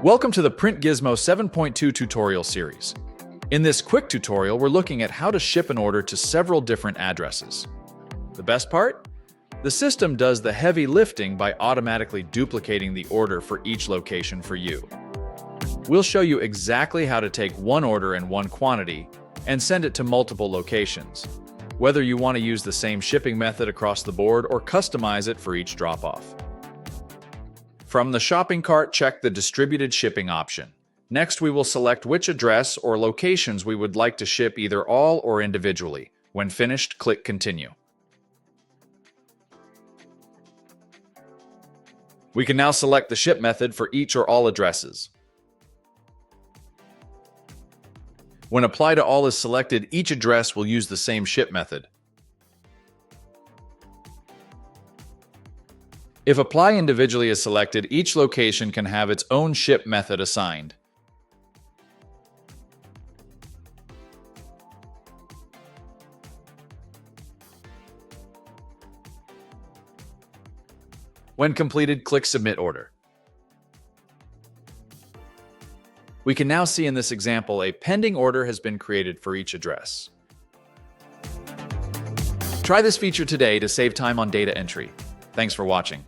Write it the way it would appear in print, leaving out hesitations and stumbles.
Welcome to the Print Gizmo 7.2 tutorial series. In this quick tutorial, we're looking at how to ship an order to several different addresses. The best part? The system does the heavy lifting by automatically duplicating the order for each location for you. We'll show you exactly how to take one order in one quantity and send it to multiple locations, whether you want to use the same shipping method across the board or customize it for each drop-off. From the shopping cart, check the distributed shipping option. Next, we will select which address or locations we would like to ship either all or individually. When finished, click Continue. We can now select the ship method for each or all addresses. When Apply to All is selected, each address will use the same ship method. If Apply individually is selected, each location can have its own ship method assigned. When completed, click Submit Order. We can now see in this example a pending order has been created for each address. Try this feature today to save time on data entry. Thanks for watching.